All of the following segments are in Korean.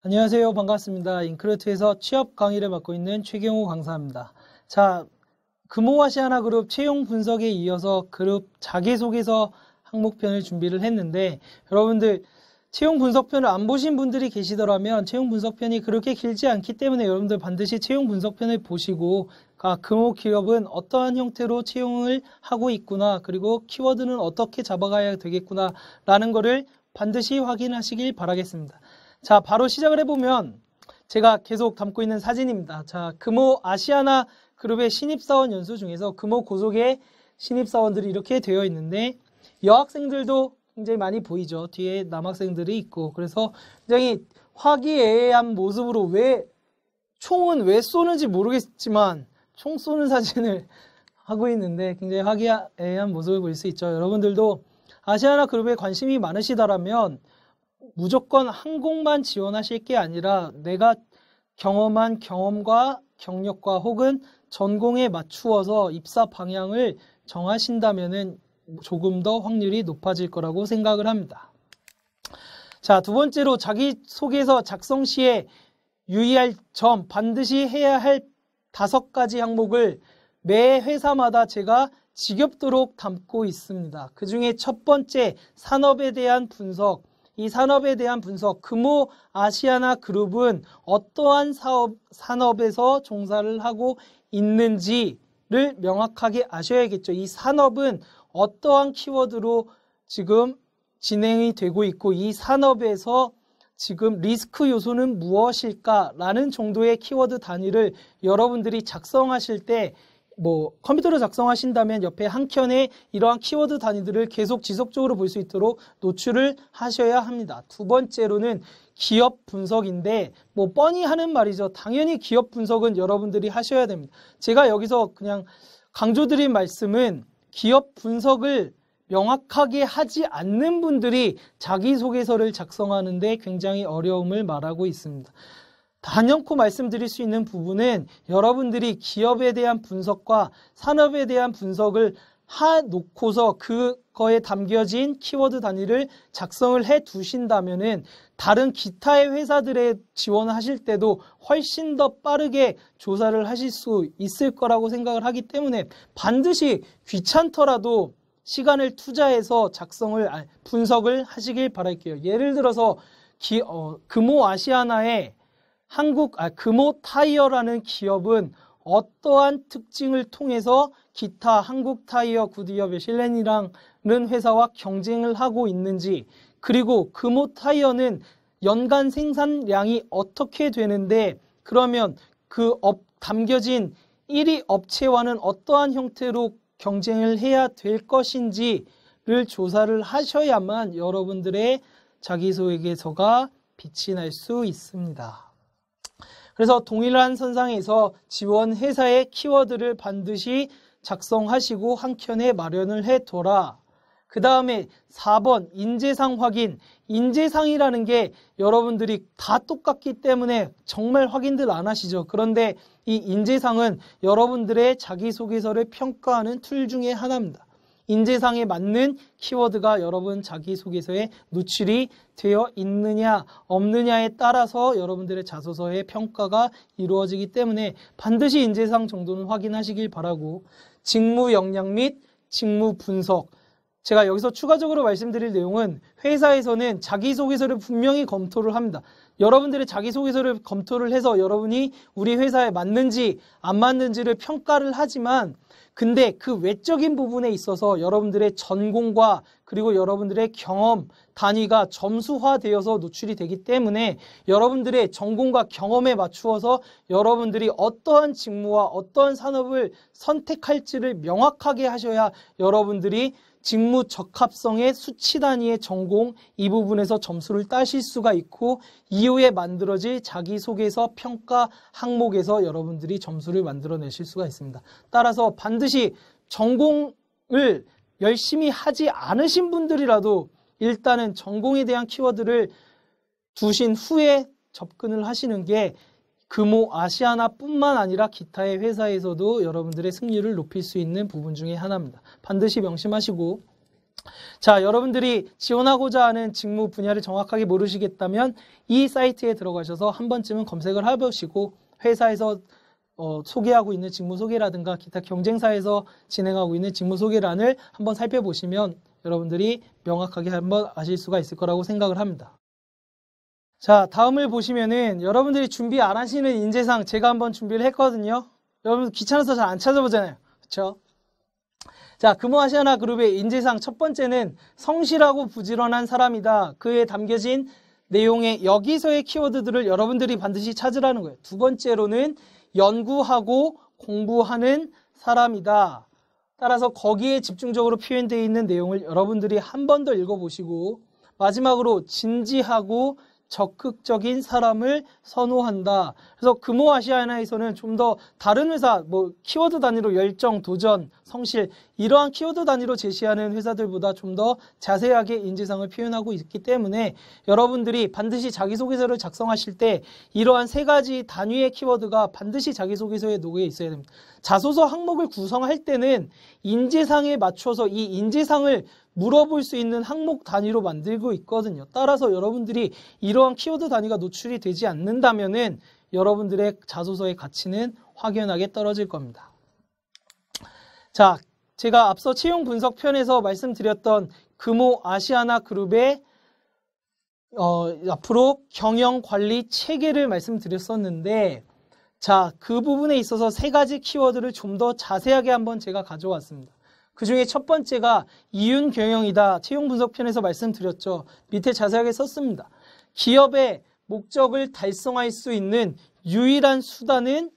안녕하세요. 반갑습니다. 인크루트에서 취업 강의를 맡고 있는 최경호 강사입니다. 자, 금호아시아나그룹 채용 분석에 이어서 그룹 자기소개서 항목편을 준비를 했는데, 여러분들 채용 분석편을 안 보신 분들이 계시더라면 채용 분석편이 그렇게 길지 않기 때문에 여러분들 반드시 채용 분석편을 보시고 금호 기업은 어떠한 형태로 채용을 하고 있구나, 그리고 키워드는 어떻게 잡아가야 되겠구나 라는 거를 반드시 확인하시길 바라겠습니다. 자, 바로 시작을 해보면 제가 계속 담고 있는 사진입니다. 자, 금호 아시아나 그룹의 신입사원 연수 중에서 금호 고속의 신입사원들이 이렇게 되어 있는데, 여학생들도 굉장히 많이 보이죠. 뒤에 남학생들이 있고, 그래서 굉장히 화기애애한 모습으로 총은 왜 쏘는지 모르겠지만 총 쏘는 사진을 하고 있는데 굉장히 화기애애한 모습을 볼 수 있죠. 여러분들도 아시아나 그룹에 관심이 많으시다라면 무조건 항공만 지원하실 게 아니라 내가 경험한 경험과 경력과 혹은 전공에 맞추어서 입사 방향을 정하신다면은 조금 더 확률이 높아질 거라고 생각을 합니다. 자, 두 번째로 자기소개서 작성 시에 유의할 점, 반드시 해야 할 5가지 항목을 매 회사마다 제가 지겹도록 담고 있습니다. 그 중에 첫 번째, 산업에 대한 분석. 이 산업에 대한 분석, 금호 아시아나 그룹은 어떠한 산업에서 종사를 하고 있는지를 명확하게 아셔야겠죠. 이 산업은 어떠한 키워드로 지금 진행이 되고 있고, 이 산업에서 지금 리스크 요소는 무엇일까라는 정도의 키워드 단위를 여러분들이 작성하실 때, 컴퓨터로 작성하신다면 옆에 한 켠에 이러한 키워드 단위들을 계속 지속적으로 볼 수 있도록 노출을 하셔야 합니다. 두 번째로는 기업 분석인데, 뻔히 하는 말이죠. 당연히 기업 분석은 여러분들이 하셔야 됩니다. 제가 여기서 그냥 강조드린 말씀은 기업 분석을 명확하게 하지 않는 분들이 자기소개서를 작성하는데 굉장히 어려움을 말하고 있습니다. 단연코 말씀드릴 수 있는 부분은 여러분들이 기업에 대한 분석과 산업에 대한 분석을 해놓고서 그거에 담겨진 키워드 단위를 작성을 해 두신다면은 다른 기타의 회사들에 지원하실 때도 훨씬 더 빠르게 조사를 하실 수 있을 거라고 생각을 하기 때문에 반드시 귀찮더라도 시간을 투자해서 분석을 하시길 바랄게요. 예를 들어서 금호 아시아나의 금호 타이어라는 기업은 어떠한 특징을 통해서 기타 한국 타이어 구디어 메실렌이라는 회사와 경쟁을 하고 있는지, 그리고 금호 타이어는 연간 생산량이 어떻게 되는데, 그러면 담겨진 1위 업체와는 어떠한 형태로 경쟁을 해야 될 것인지를 조사를 하셔야만 여러분들의 자기소개서가 빛이 날 수 있습니다. 그래서 동일한 선상에서 지원 회사의 키워드를 반드시 작성하시고 한 켠에 마련을 해둬라. 그 다음에 4번 인재상 확인. 인재상이라는 게 여러분들이 다 똑같기 때문에 정말 확인들 안 하시죠. 그런데 이 인재상은 여러분들의 자기소개서를 평가하는 툴 중에 하나입니다. 인재상에 맞는 키워드가 여러분 자기소개서에 노출이 되어 있느냐 없느냐에 따라서 여러분들의 자소서의 평가가 이루어지기 때문에 반드시 인재상 정도는 확인하시길 바라고, 직무 역량 및 직무 분석. 제가 여기서 추가적으로 말씀드릴 내용은 회사에서는 자기소개서를 분명히 검토를 합니다. 여러분들의 자기소개서를 검토를 해서 여러분이 우리 회사에 맞는지 안 맞는지를 평가를 하지만, 근데 그 외적인 부분에 있어서 여러분들의 전공과 그리고 여러분들의 경험 단위가 점수화되어서 노출이 되기 때문에 여러분들의 전공과 경험에 맞추어서 여러분들이 어떠한 직무와 어떠한 산업을 선택할지를 명확하게 하셔야 여러분들이 직무 적합성의 수치 단위의 전공 이 부분에서 점수를 따실 수가 있고, 이후에 만들어질 자기소개서 평가 항목에서 여러분들이 점수를 만들어내실 수가 있습니다. 따라서 반드시 전공을 열심히 하지 않으신 분들이라도 일단은 전공에 대한 키워드를 두신 후에 접근을 하시는 게 금호 아시아나뿐만 아니라 기타의 회사에서도 여러분들의 승률을 높일 수 있는 부분 중에 하나입니다. 반드시 명심하시고, 자, 여러분들이 지원하고자 하는 직무 분야를 정확하게 모르시겠다면 이 사이트에 들어가셔서 한 번쯤은 검색을 해보시고 회사에서 소개하고 있는 직무 소개라든가 기타 경쟁사에서 진행하고 있는 직무 소개란을 한번 살펴보시면 여러분들이 명확하게 한번 아실 수가 있을 거라고 생각을 합니다. 자, 다음을 보시면은 여러분들이 준비 안 하시는 인재상 제가 한번 준비를 했거든요. 여러분 귀찮아서 잘 안 찾아보잖아요. 그렇죠? 자, 금호아시아나그룹의 인재상 첫 번째는 성실하고 부지런한 사람이다. 그에 담겨진 내용의 여기서의 키워드들을 여러분들이 반드시 찾으라는 거예요. 두 번째로는 연구하고 공부하는 사람이다. 따라서 거기에 집중적으로 표현되어 있는 내용을 여러분들이 한 번 더 읽어보시고 마지막으로 진지하고 적극적인 사람을 선호한다. 그래서 금호아시아나에서는 좀 더 다른 회사, 키워드 단위로 열정, 도전, 성실 이러한 키워드 단위로 제시하는 회사들보다 좀 더 자세하게 인재상을 표현하고 있기 때문에 여러분들이 반드시 자기소개서를 작성하실 때 이러한 세 가지 단위의 키워드가 반드시 자기소개서에 녹여 있어야 됩니다. 자소서 항목을 구성할 때는 인재상에 맞춰서 이 인재상을 물어볼 수 있는 항목 단위로 만들고 있거든요. 따라서 여러분들이 이러한 키워드 단위가 노출이 되지 않는다면은 여러분들의 자소서의 가치는 확연하게 떨어질 겁니다. 자, 제가 앞서 채용 분석 편에서 말씀드렸던 금호아시아나그룹의 앞으로 경영 관리 체계를 말씀드렸었는데 자, 그 부분에 있어서 세 가지 키워드를 좀 더 자세하게 한번 제가 가져왔습니다. 그 중에 첫 번째가 이윤 경영이다. 채용 분석 편에서 말씀드렸죠. 밑에 자세하게 썼습니다. 기업의 목적을 달성할 수 있는 유일한 수단은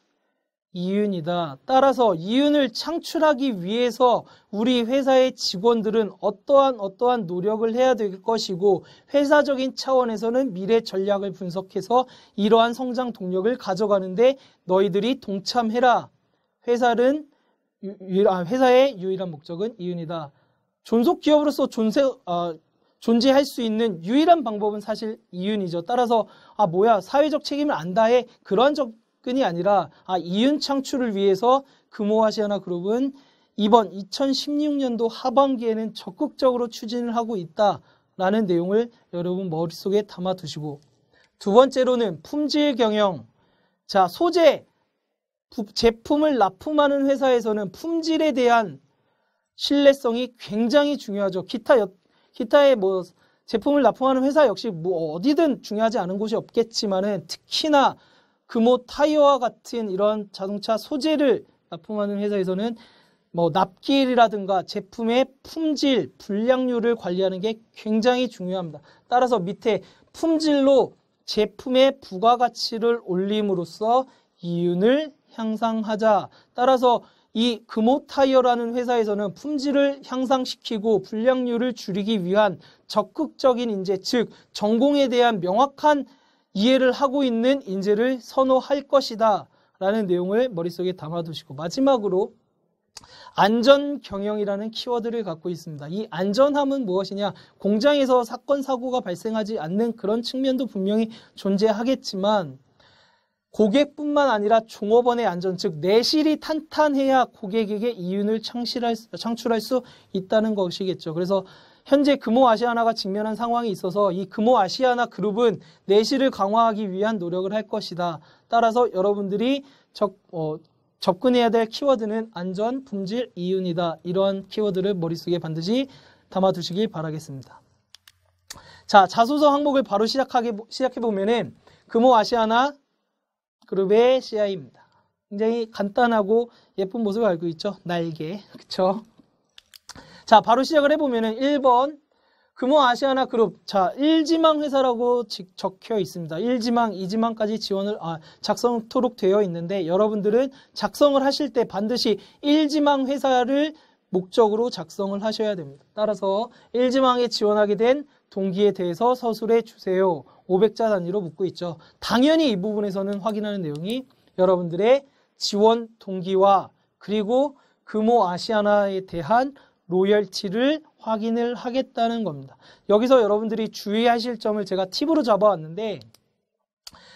이윤이다. 따라서 이윤을 창출하기 위해서 우리 회사의 직원들은 어떠한 노력을 해야 될 것이고 회사적인 차원에서는 미래 전략을 분석해서 이러한 성장 동력을 가져가는데 너희들이 동참해라. 회사의 유일한 목적은 이윤이다. 존속 기업으로서 존재할 수 있는 유일한 방법은 사실 이윤이죠. 따라서 사회적 책임을 안 다해 그러한 접근이 아니라 이윤 창출을 위해서 금호아시아나그룹은 이번 2016년도 하반기에는 적극적으로 추진을 하고 있다라는 내용을 여러분 머릿속에 담아두시고 두 번째로는 품질 경영. 자, 제품을 납품하는 회사에서는 품질에 대한 신뢰성이 굉장히 중요하죠. 기타의 제품을 납품하는 회사 역시 어디든 중요하지 않은 곳이 없겠지만은 특히나 금호 타이어와 같은 이런 자동차 소재를 납품하는 회사에서는 납기일이라든가 제품의 품질, 불량률을 관리하는 게 굉장히 중요합니다. 따라서 밑에 품질로 제품의 부가가치를 올림으로써 이윤을 향상하자. 따라서 이 금호타이어라는 회사에서는 품질을 향상시키고 불량률을 줄이기 위한 적극적인 인재, 즉 전공에 대한 명확한 이해를 하고 있는 인재를 선호할 것이다 라는 내용을 머릿속에 담아두시고 마지막으로 안전경영이라는 키워드를 갖고 있습니다. 이 안전함은 무엇이냐? 공장에서 사건, 사고가 발생하지 않는 그런 측면도 분명히 존재하겠지만 고객뿐만 아니라 종업원의 안전, 즉 내실이 탄탄해야 고객에게 이윤을 창출할 수 있다는 것이겠죠. 그래서 현재 금호아시아나가 직면한 상황이 있어서 이 금호아시아나그룹은 내실을 강화하기 위한 노력을 할 것이다. 따라서 여러분들이 접근해야 될 키워드는 안전, 품질, 이윤이다. 이러한 키워드를 머릿속에 반드시 담아두시길 바라겠습니다. 자, 자소서 항목을 바로 시작해보면은 금호아시아나 그룹의 CI입니다. 굉장히 간단하고 예쁜 모습을 알고 있죠. 날개. 그쵸? 자, 바로 시작을 해보면은 1번 금호아시아나그룹. 자, 1지망 회사라고 적혀 있습니다. 1지망, 2지망까지 지원을 작성토록 되어 있는데 여러분들은 작성을 하실 때 반드시 1지망 회사를 목적으로 작성을 하셔야 됩니다. 따라서 1지망에 지원하게 된 동기에 대해서 서술해 주세요. 500자 단위로 묻고 있죠. 당연히 이 부분에서는 확인하는 내용이 여러분들의 지원 동기와 그리고 금호아시아나에 대한 로열티를 확인을 하겠다는 겁니다. 여기서 여러분들이 주의하실 점을 제가 팁으로 잡아왔는데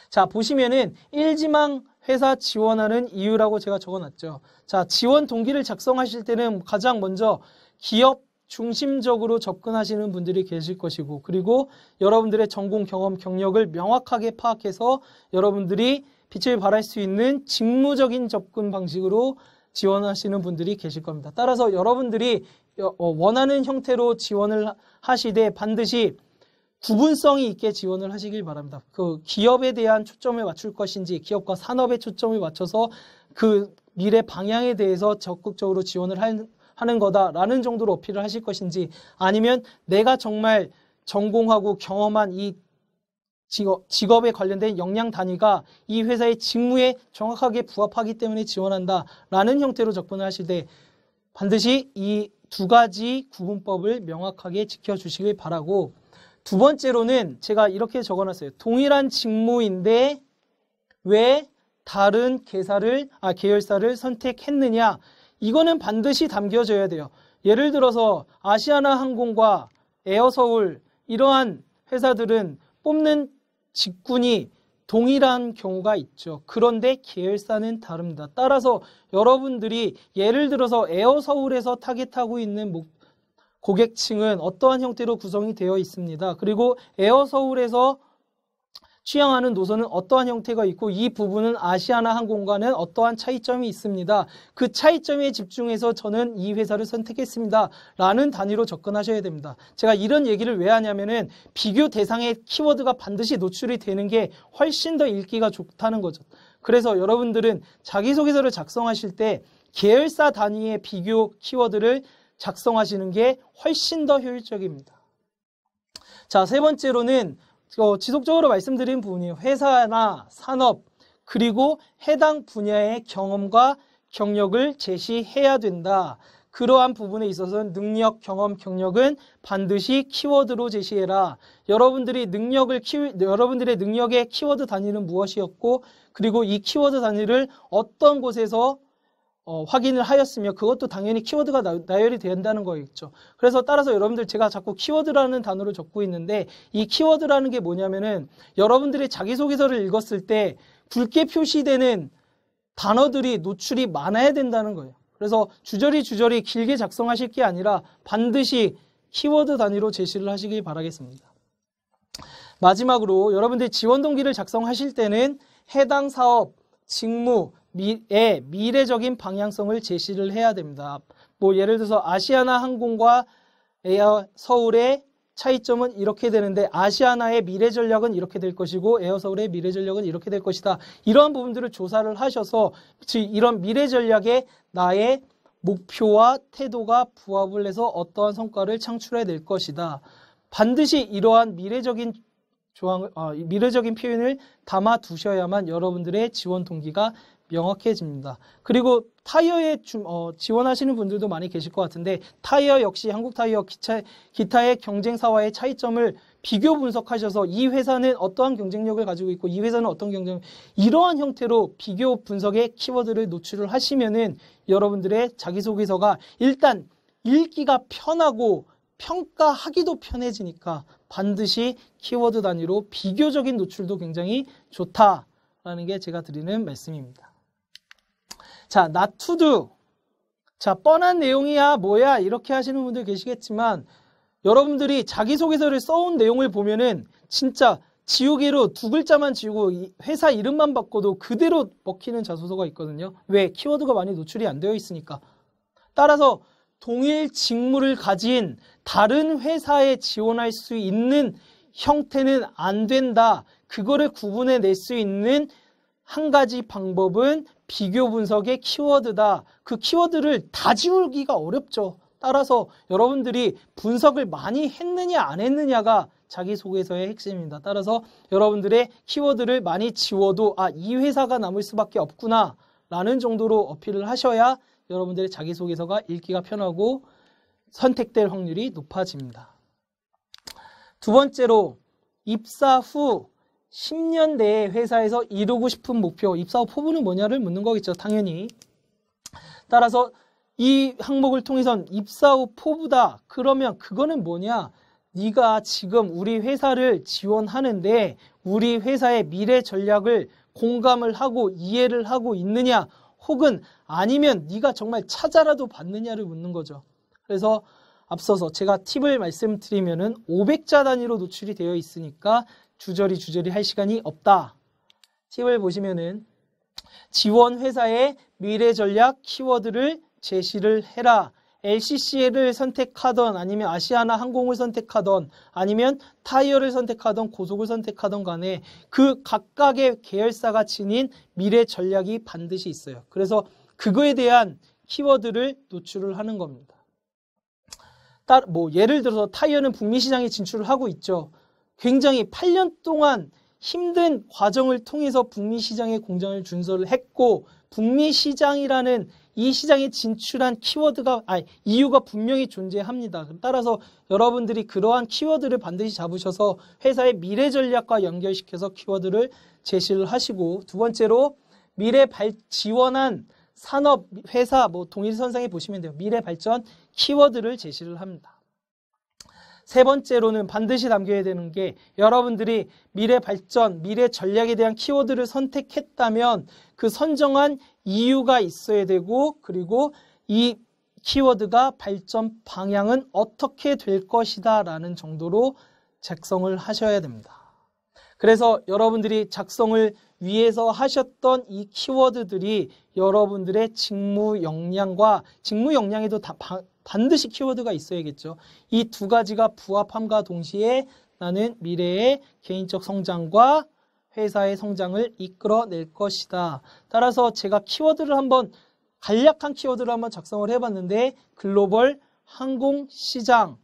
자, 보시면은 1지망 회사 지원하는 이유라고 제가 적어놨죠. 자, 지원 동기를 작성하실 때는 가장 먼저 기업 중심적으로 접근하시는 분들이 계실 것이고, 그리고 여러분들의 전공, 경험, 경력을 명확하게 파악해서 여러분들이 빛을 발할 수 있는 직무적인 접근 방식으로 지원하시는 분들이 계실 겁니다. 따라서 여러분들이 원하는 형태로 지원을 하시되 반드시 구분성이 있게 지원을 하시길 바랍니다. 그 기업에 대한 초점을 맞출 것인지, 기업과 산업에 초점을 맞춰서 그 미래 방향에 대해서 적극적으로 지원을 하는 거다라는 정도로 어필을 하실 것인지, 아니면 내가 정말 전공하고 경험한 이 직업에 관련된 역량 단위가 이 회사의 직무에 정확하게 부합하기 때문에 지원한다라는 형태로 접근을 하실 때 반드시 이 두 가지 구분법을 명확하게 지켜주시길 바라고, 두 번째로는 제가 이렇게 적어놨어요. 동일한 직무인데 왜 다른 계열사를 선택했느냐? 이거는 반드시 담겨져야 돼요. 예를 들어서 아시아나항공과 에어서울 이러한 회사들은 뽑는 직군이 동일한 경우가 있죠. 그런데 계열사는 다릅니다. 따라서 여러분들이 예를 들어서 에어서울에서 타겟하고 있는 고객층은 어떠한 형태로 구성이 되어 있습니다. 그리고 에어서울에서 취향하는 노선은 어떠한 형태가 있고, 이 부분은 아시아나항공과는 어떠한 차이점이 있습니다. 그 차이점에 집중해서 저는 이 회사를 선택했습니다. 라는 단위로 접근하셔야 됩니다. 제가 이런 얘기를 왜 하냐면은 비교 대상의 키워드가 반드시 노출이 되는 게 훨씬 더 읽기가 좋다는 거죠. 그래서 여러분들은 자기소개서를 작성하실 때 계열사 단위의 비교 키워드를 작성하시는 게 훨씬 더 효율적입니다. 자, 세 번째로는 지속적으로 말씀드린 부분이에요. 회사나 산업, 그리고 해당 분야의 경험과 경력을 제시해야 된다. 그러한 부분에 있어서는 능력, 경험, 경력은 반드시 키워드로 제시해라. 여러분들의 능력의 키워드 단위는 무엇이었고, 그리고 이 키워드 단위를 어떤 곳에서 확인을 하였으며 그것도 당연히 키워드가 나열이 된다는 거겠죠. 그래서 따라서 여러분들, 제가 자꾸 키워드라는 단어를 적고 있는데, 이 키워드라는 게 뭐냐면은 여러분들이 자기소개서를 읽었을 때 굵게 표시되는 단어들이 노출이 많아야 된다는 거예요. 그래서 주저리 길게 작성하실 게 아니라 반드시 키워드 단위로 제시를 하시길 바라겠습니다. 마지막으로 여러분들이 지원 동기를 작성하실 때는 해당 사업, 직무, 미래적인 방향성을 제시를 해야 됩니다. 뭐 예를 들어서 아시아나항공과 에어서울의 차이점은 이렇게 되는데 아시아나의 미래 전략은 이렇게 될 것이고 에어서울의 미래 전략은 이렇게 될 것이다. 이러한 부분들을 조사를 하셔서 이런 미래 전략에 나의 목표와 태도가 부합을 해서 어떠한 성과를 창출해낼 것이다. 반드시 이러한 미래적인 표현을 담아 두셔야만 여러분들의 지원 동기가 명확해집니다. 그리고 타이어에 지원하시는 분들도 많이 계실 것 같은데, 타이어 역시 한국 타이어 기타의 경쟁사와의 차이점을 비교 분석하셔서 이 회사는 어떠한 경쟁력을 가지고 있고 이 회사는 어떤 경쟁력, 이러한 형태로 비교 분석의 키워드를 노출을 하시면은 여러분들의 자기소개서가 일단 읽기가 편하고 평가하기도 편해지니까 반드시 키워드 단위로 비교적인 노출도 굉장히 좋다라는 게 제가 드리는 말씀입니다. 자, not to do. 자, 뻔한 내용이야 뭐야 이렇게 하시는 분들 계시겠지만, 여러분들이 자기소개서를 써온 내용을 보면은 진짜 지우개로 두 글자만 지우고 회사 이름만 바꿔도 그대로 먹히는 자소서가 있거든요. 왜? 키워드가 많이 노출이 안 되어 있으니까. 따라서 동일 직무를 가진 다른 회사에 지원할 수 있는 형태는 안 된다. 그거를 구분해낼 수 있는 한 가지 방법은 비교 분석의 키워드다. 그 키워드를 다 지우기가 어렵죠. 따라서 여러분들이 분석을 많이 했느냐 안 했느냐가 자기소개서의 핵심입니다. 따라서 여러분들의 키워드를 많이 지워도 이 회사가 남을 수밖에 없구나 라는 정도로 어필을 하셔야 여러분들의 자기소개서가 읽기가 편하고 선택될 확률이 높아집니다. 두 번째로, 입사 후 10년 내에 회사에서 이루고 싶은 목표, 입사 후 포부는 뭐냐를 묻는 거겠죠. 당연히. 따라서 이 항목을 통해선 입사 후 포부다. 그러면 그거는 뭐냐? 네가 지금 우리 회사를 지원하는데 우리 회사의 미래 전략을 공감을 하고 이해를 하고 있느냐, 혹은 아니면 네가 정말 찾아라도 받느냐를 묻는 거죠. 그래서 앞서서 제가 팁을 말씀드리면은 500자 단위로 노출이 되어 있으니까 주저리 할 시간이 없다. 팁을 보시면은 지원 회사의 미래 전략 키워드를 제시를 해라. LCC를 선택하던 아니면 아시아나 항공을 선택하던 아니면 타이어를 선택하던 고속을 선택하던 간에 그 각각의 계열사가 지닌 미래 전략이 반드시 있어요. 그래서 그거에 대한 키워드를 노출을 하는 겁니다. 예를 들어서 타이어는 북미 시장에 진출을 하고 있죠. 굉장히 8년 동안 힘든 과정을 통해서 북미 시장에 공장을 준설을 했고 북미 시장이라는 이 시장에 진출한 이유가 분명히 존재합니다. 따라서 여러분들이 그러한 키워드를 반드시 잡으셔서 회사의 미래 전략과 연결시켜서 키워드를 제시를 하시고 두 번째로 지원한 산업, 회사, 동일선상에 보시면 돼요. 미래 발전 키워드를 제시를 합니다. 세 번째로는 반드시 담겨야 되는 게 여러분들이 미래 발전, 미래 전략에 대한 키워드를 선택했다면 그 선정한 이유가 있어야 되고 그리고 이 키워드가 발전 방향은 어떻게 될 것이다 라는 정도로 작성을 하셔야 됩니다. 그래서 여러분들이 작성을 위해서 하셨던 이 키워드들이 여러분들의 직무 역량에도 반드시 키워드가 있어야겠죠. 이 두 가지가 부합함과 동시에 나는 미래의 개인적 성장과 회사의 성장을 이끌어낼 것이다. 따라서 제가 간략한 키워드를 한번 작성을 해봤는데 글로벌 항공시장이라는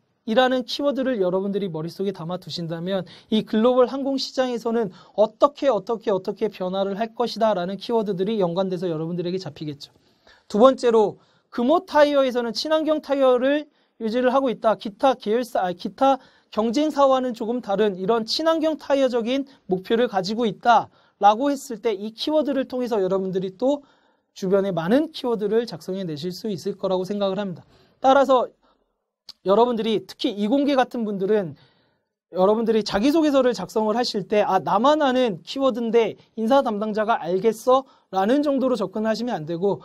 키워드를 여러분들이 머릿속에 담아 두신다면 이 글로벌 항공시장에서는 어떻게 변화를 할 것이다 라는 키워드들이 연관돼서 여러분들에게 잡히겠죠. 두 번째로 금호 타이어에서는 친환경 타이어를 유지를 하고 있다. 기타 경쟁사와는 조금 다른 이런 친환경 타이어적인 목표를 가지고 있다. 라고 했을 때 이 키워드를 통해서 여러분들이 또 주변에 많은 키워드를 작성해 내실 수 있을 거라고 생각을 합니다. 따라서 여러분들이 특히 이공계 같은 분들은 여러분들이 자기소개서를 작성을 하실 때 나만 아는 키워드인데 인사 담당자가 알겠어? 라는 정도로 접근하시면 안 되고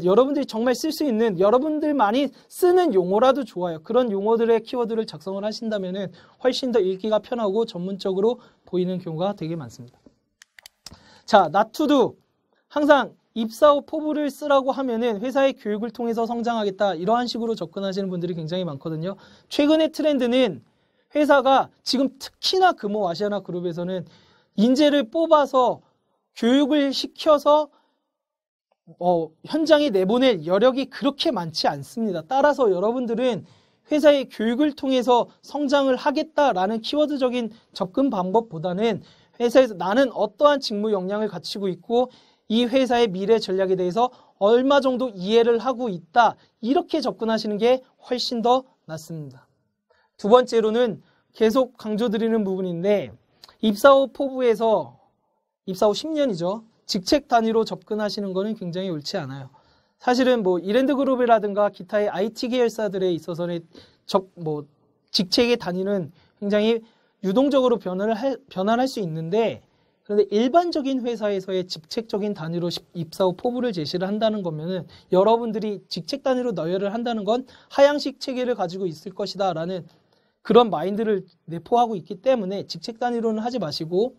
여러분들이 정말 쓸 수 있는 여러분들만이 쓰는 용어라도 좋아요. 그런 용어들의 키워드를 작성을 하신다면 훨씬 더 읽기가 편하고 전문적으로 보이는 경우가 되게 많습니다. 자, 나투두 항상 입사 후 포부를 쓰라고 하면은 회사의 교육을 통해서 성장하겠다 이러한 식으로 접근하시는 분들이 굉장히 많거든요. 최근의 트렌드는 회사가 지금 특히나 금호 아시아나 그룹에서는 인재를 뽑아서 교육을 시켜서 현장에 내보낼 여력이 그렇게 많지 않습니다. 따라서 여러분들은 회사의 교육을 통해서 성장을 하겠다라는 키워드적인 접근 방법보다는 회사에서 나는 어떠한 직무 역량을 갖추고 있고 이 회사의 미래 전략에 대해서 얼마 정도 이해를 하고 있다. 이렇게 접근하시는 게 훨씬 더 낫습니다. 두 번째로는 계속 강조드리는 부분인데 입사 후 포부에서 입사 후 10년이죠. 직책 단위로 접근하시는 것은 굉장히 옳지 않아요. 사실은 이랜드그룹이라든가 기타의 IT 계열사들에 있어서는 직책의 단위는 굉장히 유동적으로 변환할 수 있는데 그런데 일반적인 회사에서의 직책적인 단위로 입사 후 포부를 제시를 한다는 거면은 여러분들이 직책 단위로 너열을 한다는 건 하향식 체계를 가지고 있을 것이다 라는 그런 마인드를 내포하고 있기 때문에 직책 단위로는 하지 마시고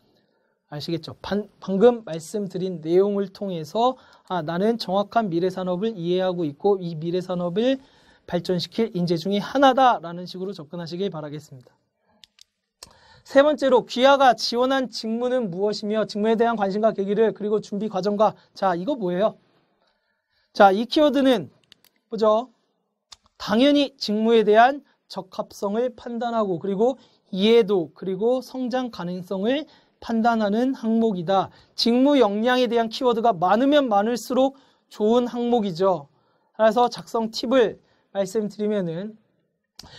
아시겠죠? 방금 말씀드린 내용을 통해서 나는 정확한 미래산업을 이해하고 있고 이 미래산업을 발전시킬 인재 중에 하나다라는 식으로 접근하시길 바라겠습니다. 세 번째로 귀하가 지원한 직무는 무엇이며 직무에 대한 관심과 계기를 그리고 준비 과정과 자 이거 뭐예요? 자, 이 키워드는 보죠. 당연히 직무에 대한 적합성을 판단하고 그리고 이해도 그리고 성장 가능성을 판단하는 항목이다. 직무 역량에 대한 키워드가 많으면 많을수록 좋은 항목이죠. 그래서 작성 팁을 말씀드리면은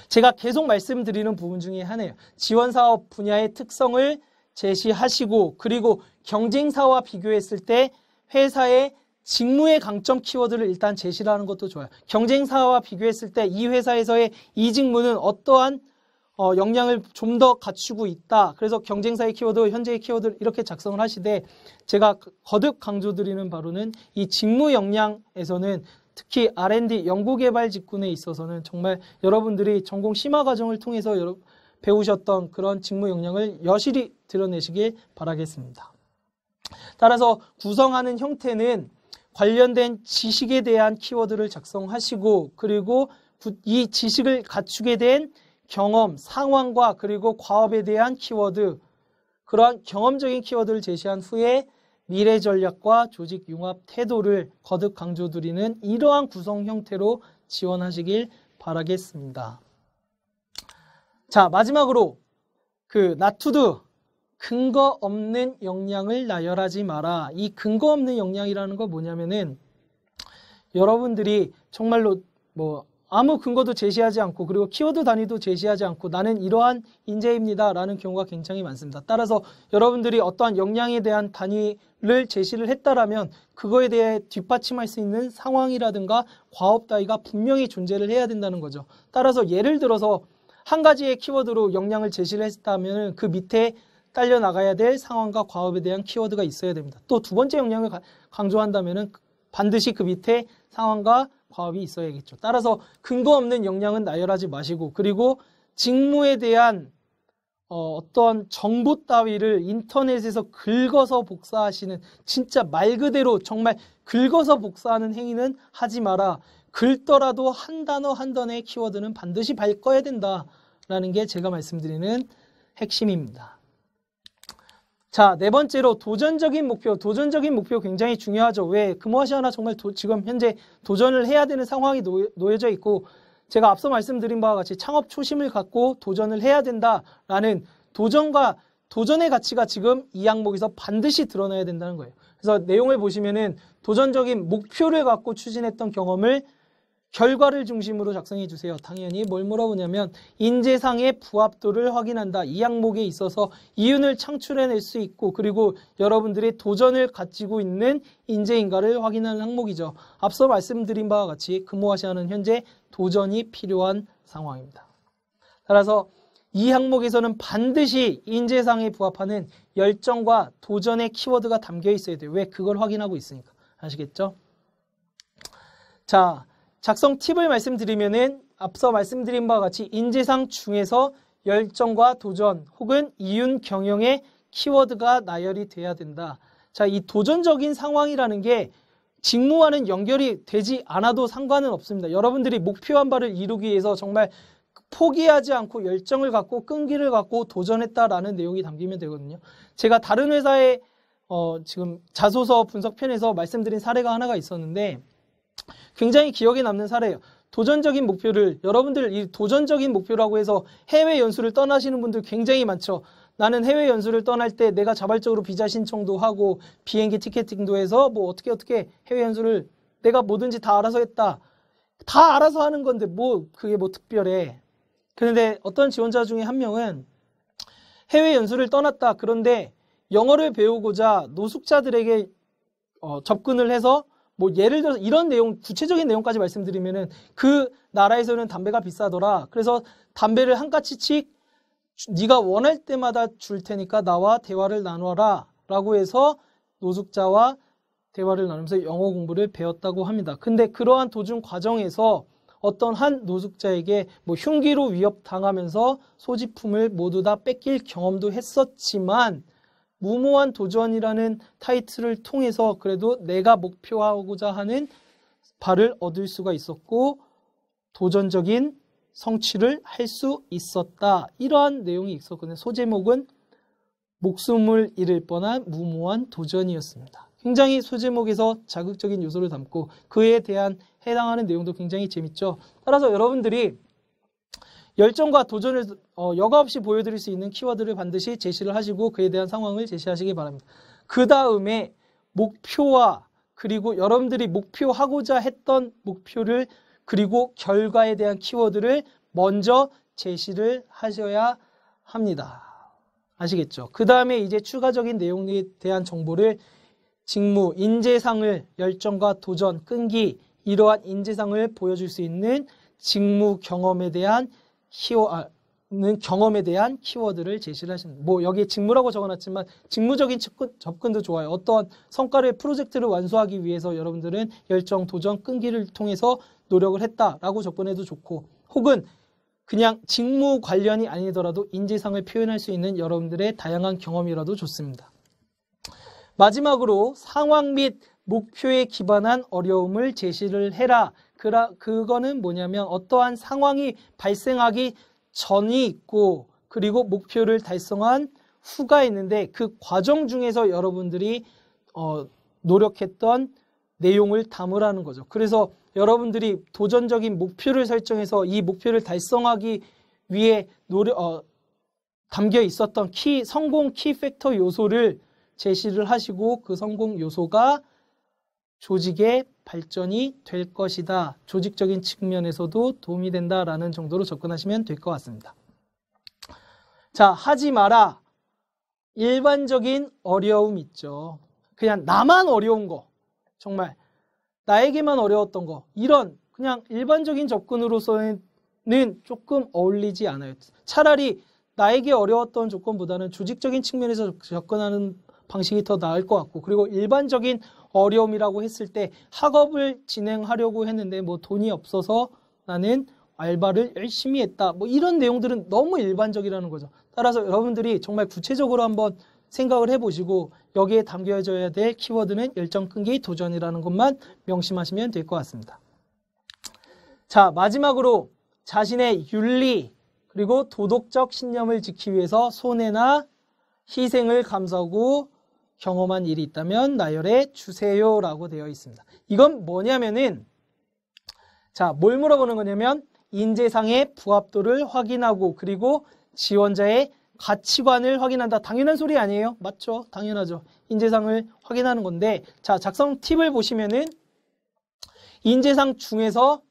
제가 계속 말씀드리는 부분 중에 하나예요. 지원사업 분야의 특성을 제시하시고 그리고 경쟁사와 비교했을 때 회사의 직무의 강점 키워드를 일단 제시를 하는 것도 좋아요. 경쟁사와 비교했을 때 이 회사에서의 이 직무는 어떠한 역량을 좀 더 갖추고 있다. 그래서 경쟁사의 키워드, 현재의 키워드 이렇게 작성을 하시되 제가 거듭 강조드리는 바로는 이 직무 역량에서는 특히 R&D 연구개발 직군에 있어서는 정말 여러분들이 전공 심화 과정을 통해서 배우셨던 그런 직무 역량을 여실히 드러내시길 바라겠습니다. 따라서 구성하는 형태는 관련된 지식에 대한 키워드를 작성하시고 그리고 이 지식을 갖추게 된 경험, 상황과 그리고 과업에 대한 키워드, 그러한 경험적인 키워드를 제시한 후에 미래 전략과 조직 융합 태도를 거듭 강조드리는 이러한 구성 형태로 지원하시길 바라겠습니다. 자, 마지막으로 나투드 근거 없는 역량을 나열하지 마라. 이 근거 없는 역량이라는 건 뭐냐면은 여러분들이 정말로 아무 근거도 제시하지 않고 그리고 키워드 단위도 제시하지 않고 나는 이러한 인재입니다 라는 경우가 굉장히 많습니다. 따라서 여러분들이 어떠한 역량에 대한 단위를 제시를 했다라면 그거에 대해 뒷받침할 수 있는 상황이라든가 과업 따위가 분명히 존재를 해야 된다는 거죠. 따라서 예를 들어서 한 가지의 키워드로 역량을 제시를 했다면 그 밑에 딸려 나가야 될 상황과 과업에 대한 키워드가 있어야 됩니다. 또 두 번째 역량을 강조한다면 반드시 그 밑에 상황과 과업이 있어야겠죠. 따라서 근거 없는 역량은 나열하지 마시고 그리고 직무에 대한 어떤 정보 따위를 인터넷에서 긁어서 복사하시는 진짜 말 그대로 정말 긁어서 복사하는 행위는 하지 마라. 긁더라도 한 단어 한 단어의 키워드는 반드시 바꿔야 된다라는 게 제가 말씀드리는 핵심입니다. 자, 네 번째로 도전적인 목표. 도전적인 목표 굉장히 중요하죠. 왜? 금호아시아나 정말 지금 현재 도전을 해야 되는 상황이 놓여져 있고 제가 앞서 말씀드린 바와 같이 창업 초심을 갖고 도전을 해야 된다라는 도전의 가치가 지금 이 항목에서 반드시 드러나야 된다는 거예요. 그래서 내용을 보시면은 도전적인 목표를 갖고 추진했던 경험을 결과를 중심으로 작성해 주세요. 당연히 뭘 물어보냐면 인재상의 부합도를 확인한다. 이 항목에 있어서 이윤을 창출해낼 수 있고 그리고 여러분들이 도전을 가지고 있는 인재인가를 확인하는 항목이죠. 앞서 말씀드린 바와 같이 금호아시아는 현재 도전이 필요한 상황입니다. 따라서 이 항목에서는 반드시 인재상에 부합하는 열정과 도전의 키워드가 담겨 있어야 돼요. 왜? 그걸 확인하고 있으니까. 아시겠죠? 자, 작성 팁을 말씀드리면은 앞서 말씀드린 바와 같이 인재상 중에서 열정과 도전 혹은 이윤 경영의 키워드가 나열이 돼야 된다. 자, 이 도전적인 상황이라는 게 직무와는 연결이 되지 않아도 상관은 없습니다. 여러분들이 목표한 바를 이루기 위해서 정말 포기하지 않고 열정을 갖고 끈기를 갖고 도전했다라는 내용이 담기면 되거든요. 제가 다른 회사의 지금 자소서 분석편에서 말씀드린 사례가 하나가 있었는데 굉장히 기억에 남는 사례예요. 도전적인 목표를 여러분들 이 도전적인 목표라고 해서 해외 연수를 떠나시는 분들 굉장히 많죠. 나는 해외 연수를 떠날 때 내가 자발적으로 비자 신청도 하고 비행기 티켓팅도 해서 어떻게 해외 연수를 내가 뭐든지 다 알아서 했다. 다 알아서 하는 건데 그게 특별해. 그런데 어떤 지원자 중에 한 명은 해외 연수를 떠났다. 그런데 영어를 배우고자 노숙자들에게 접근을 해서 예를 들어서 이런 내용, 구체적인 내용까지 말씀드리면은 그 나라에서는 담배가 비싸더라. 그래서 담배를 한 까치씩 네가 원할 때마다 줄 테니까 나와 대화를 나눠라 라고 해서 노숙자와 대화를 나누면서 영어 공부를 배웠다고 합니다. 근데 그러한 도중 과정에서 어떤 한 노숙자에게 흉기로 위협당하면서 소지품을 모두 다 뺏길 경험도 했었지만 무모한 도전이라는 타이틀을 통해서 그래도 내가 목표하고자 하는 바를 얻을 수가 있었고 도전적인 성취를 할 수 있었다. 이러한 내용이 있었거든요. 소제목은 목숨을 잃을 뻔한 무모한 도전이었습니다. 굉장히 소제목에서 자극적인 요소를 담고 그에 대한 해당하는 내용도 굉장히 재밌죠. 따라서 여러분들이 열정과 도전을 여과 없이 보여드릴 수 있는 키워드를 반드시 제시를 하시고 그에 대한 상황을 제시하시기 바랍니다. 그 다음에 목표와 그리고 여러분들이 목표하고자 했던 목표를 그리고 결과에 대한 키워드를 먼저 제시를 하셔야 합니다. 아시겠죠? 그 다음에 이제 추가적인 내용에 대한 정보를 직무, 인재상을 열정과 도전, 끈기 이러한 인재상을 보여줄 수 있는 직무 경험에 대한 경험에 대한 키워드를 제시를 하십니다. 뭐 여기에 직무라고 적어놨지만 직무적인 접근도 좋아요. 어떠한 성과를 프로젝트를 완수하기 위해서 여러분들은 열정, 도전, 끈기를 통해서 노력을 했다라고 접근해도 좋고, 혹은 그냥 직무 관련이 아니더라도 인재상을 표현할 수 있는 여러분들의 다양한 경험이라도 좋습니다. 마지막으로 상황 및 목표에 기반한 어려움을 제시를 해라. 그거는 뭐냐면 어떠한 상황이 발생하기 전이 있고 그리고 목표를 달성한 후가 있는데 그 과정 중에서 여러분들이 노력했던 내용을 담으라는 거죠. 그래서 여러분들이 도전적인 목표를 설정해서 이 목표를 달성하기 위해 담겨 있었던 성공 키팩터 요소를 제시를 하시고 그 성공 요소가 조직의 발전이 될 것이다. 조직적인 측면에서도 도움이 된다라는 정도로 접근하시면 될 것 같습니다. 자, 하지 마라. 일반적인 어려움 있죠. 그냥 나만 어려운 거, 정말 나에게만 어려웠던 거, 이런 그냥 일반적인 접근으로서는 조금 어울리지 않아요. 차라리 나에게 어려웠던 조건보다는 조직적인 측면에서 접근하는 방식이 더 나을 것 같고, 그리고 일반적인 어려움이라고 했을 때 학업을 진행하려고 했는데 뭐 돈이 없어서 나는 알바를 열심히 했다. 뭐 이런 내용들은 너무 일반적이라는 거죠. 따라서 여러분들이 정말 구체적으로 한번 생각을 해보시고 여기에 담겨져야 될 키워드는 열정, 끈기, 도전이라는 것만 명심하시면 될 것 같습니다. 자, 마지막으로 자신의 윤리 그리고 도덕적 신념을 지키기 위해서 손해나 희생을 감수하고 경험한 일이 있다면 나열해 주세요라고 되어 있습니다. 이건 뭐냐면은, 자, 뭘 물어보는 거냐면 인재상의 부합도를 확인하고 그리고 지원자의 가치관을 확인한다. 당연한 소리 아니에요? 맞죠? 당연하죠. 인재상을 확인하는 건데, 자, 작성 팁을 보시면은 인재상 중에서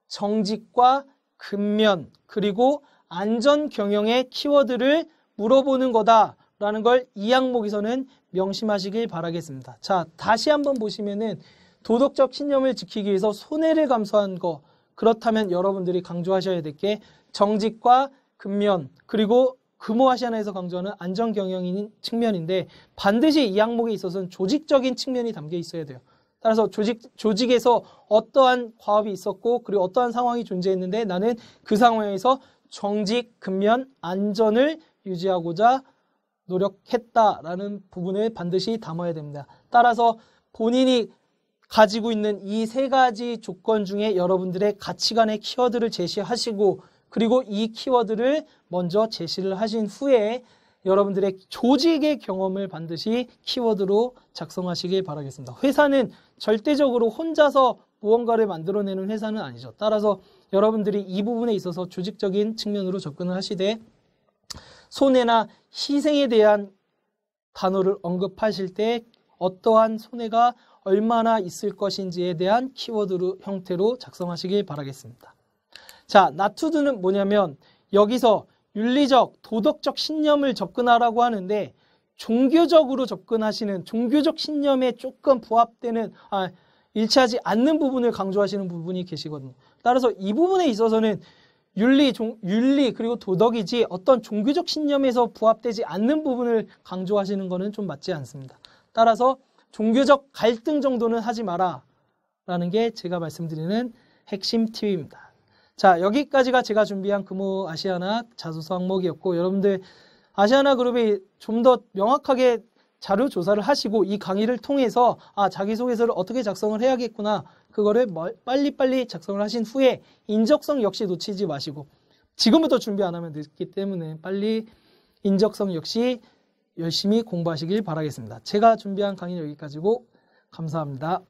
정직과 근면 그리고 안전 경영의 키워드를 물어보는 거다라는 걸 이 항목에서는 명심하시길 바라겠습니다. 자, 다시 한번 보시면은 도덕적 신념을 지키기 위해서 손해를 감수한 거, 그렇다면 여러분들이 강조하셔야 될 게 정직과 근면 그리고 금호아시아나에서 강조하는 안전 경영인 측면인데, 반드시 이 항목에 있어서는 조직적인 측면이 담겨 있어야 돼요. 따라서 조직에서 어떠한 과업이 있었고 그리고 어떠한 상황이 존재했는데 나는 그 상황에서 정직, 근면, 안전을 유지하고자 노력했다라는 부분을 반드시 담아야 됩니다. 따라서 본인이 가지고 있는 이 세 가지 조건 중에 여러분들의 가치관의 키워드를 제시하시고 그리고 이 키워드를 먼저 제시를 하신 후에 여러분들의 조직의 경험을 반드시 키워드로 작성하시길 바라겠습니다. 회사는 절대적으로 혼자서 무언가를 만들어내는 회사는 아니죠. 따라서 여러분들이 이 부분에 있어서 조직적인 측면으로 접근을 하시되 손해나 희생에 대한 단어를 언급하실 때 어떠한 손해가 얼마나 있을 것인지에 대한 키워드 형태로 작성하시길 바라겠습니다. 자, 나투두는 뭐냐면 여기서 윤리적, 도덕적 신념을 접근하라고 하는데 종교적으로 접근하시는, 종교적 신념에 조금 부합되는, 일치하지 않는 부분을 강조하시는 부분이 계시거든요. 따라서 이 부분에 있어서는 윤리 그리고 도덕이지 어떤 종교적 신념에서 부합되지 않는 부분을 강조하시는 것은 좀 맞지 않습니다. 따라서 종교적 갈등 정도는 하지 마라 라는 게 제가 말씀드리는 핵심 팁입니다. 자, 여기까지가 제가 준비한 금호아시아나 자소서 항목이었고, 여러분들 아시아나 그룹이 좀 더 명확하게 자료 조사를 하시고 이 강의를 통해서 자기소개서를 어떻게 작성을 해야겠구나, 그거를 빨리빨리 작성을 하신 후에 인적성 역시 놓치지 마시고, 지금부터 준비 안 하면 늦기 때문에 빨리 인적성 역시 열심히 공부하시길 바라겠습니다. 제가 준비한 강의는 여기까지고 감사합니다.